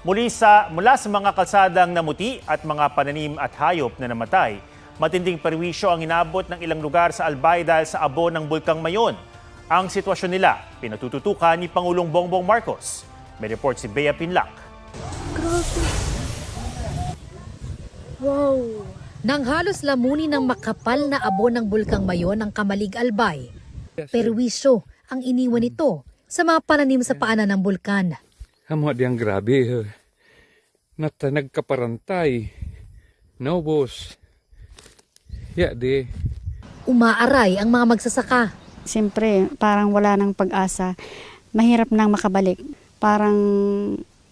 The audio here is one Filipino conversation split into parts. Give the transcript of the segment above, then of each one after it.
Mula sa mga kalsadang namuti at mga pananim at hayop na namatay, matinding perwisyo ang inabot ng ilang lugar sa Albay dahil sa abo ng Bulkang Mayon. Ang sitwasyon nila, pinatututukan ni Pangulong Bongbong Marcos. May report si Bea Pinlac. Wow! Nang halos lamunin ng makapal na abo ng Bulkang Mayon ang Kamalig Albay, perwisyo ang iniwan nito sa mga pananim sa paanan ng bulkan. Amo diyang grabe. Nagkaparantay. No, boss. Ya, di. Umaaray ang mga magsasaka. Siyempre, parang wala nang pag-asa. Mahirap nang makabalik. Parang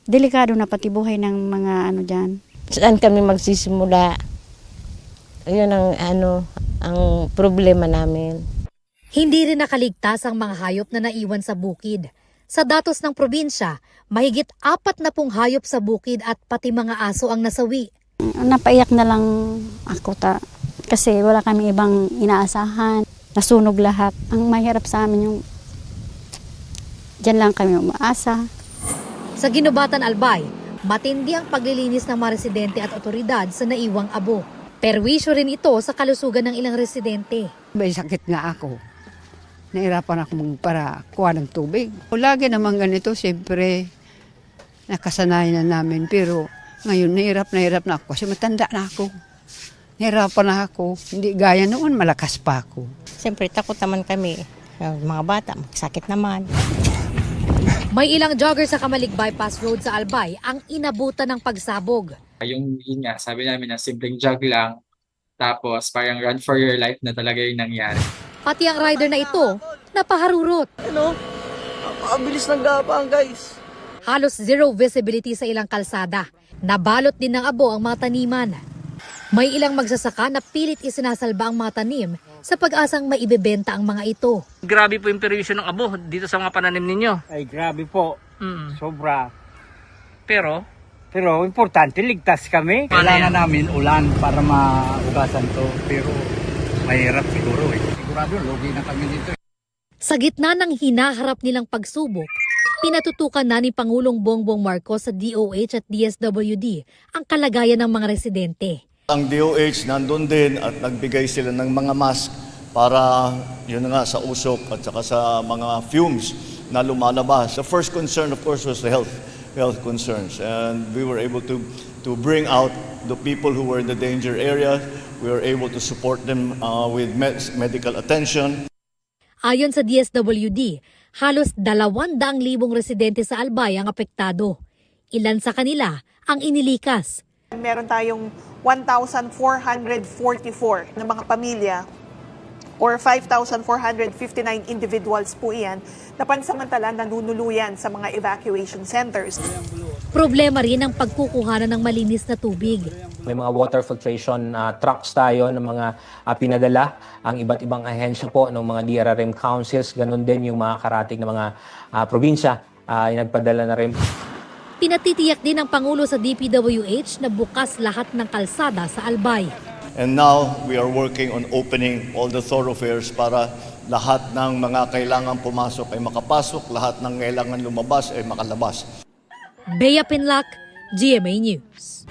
delikado na pati buhay ng mga dyan. Saan kami magsisimula? Ayun ang problema namin. Hindi rin nakaligtas ang mga hayop na naiwan sa bukid. Sa datos ng probinsya, mahigit 40 hayop sa bukid at pati mga aso ang nasawi. Napaiyak na lang ako kasi wala kami ibang inaasahan. Nasunog lahat. Ang mahirap sa amin yung dyan lang kami umaasa. Sa Ginubatan Albay, matindi ang paglilinis ng mga residente at otoridad sa naiwang abo. Perwisyo rin ito sa kalusugan ng ilang residente. May sakit nga ako. Nahirapan ako para kuha ng tubig. Lagi naman ganito, siyempre, nakasanayan na namin. Pero ngayon, nahirap na ako kasi matanda na ako. Nahirapan na ako. Hindi gaya noon, malakas pa ako. Siyempre, takot naman kami. Mga bata, sakit naman. May ilang jogger sa Kamalig Bypass Road sa Albay ang inabutan ng pagsabog. Yun nga, sabi namin na simpleng jog lang. Tapos parang run for your life na talaga yung nangyari. Pati ang rider na ito, napaharurot. Napakabilis ng gapang, guys. Halos zero visibility sa ilang kalsada. Nabalot din ng abo ang mga taniman. May ilang magsasaka na pilit isinasalba ang mga tanim sa pag-asang maibebenta ang mga ito. Grabe po yung perwisyo ng abo dito sa mga pananim ninyo. Ay, grabe po. Sobra. Pero Importante, ligtas kami. Kailangan namin ulan para maugasan to. Pero mahirap siguro eh. Sigurado, lugi na kami dito. Sa gitna ng hinaharap nilang pagsubok, pinatutukan na ni Pangulong Bongbong Marcos sa DOH at DSWD ang kalagayan ng mga residente. Ang DOH nandun din at nagbigay sila ng mga mask para yun nga sa usok at saka sa mga fumes na lumalabas. The first concern of course was the health concerns, and we were able to bring out the people who were in the danger area. We were able to support them with medical attention. Ayon sa DSWD, halos 200,000 residente sa Albay ang apektado. Ilan sa kanila ang inilikas. Meron tayong 1,444 na mga pamilya or 5,459 individuals po iyan na pansamantala nanunuluyan sa mga evacuation centers. Problema rin ang pagkukuhanan ng malinis na tubig. May mga water filtration trucks tayo ng mga pinadala ang iba't ibang ahensya po ng mga DRRM councils. Ganon din yung mga karating ng mga probinsya nagpadala na rin. Pinatitiyak din ng Pangulo sa DPWH na bukas lahat ng kalsada sa Albay. And now we are working on opening all the thoroughfares para lahat ng mga kailangan pumasok ay makapasok, lahat ng kailangan lumabas ay makalabas. Bea Pinlac, GMA News.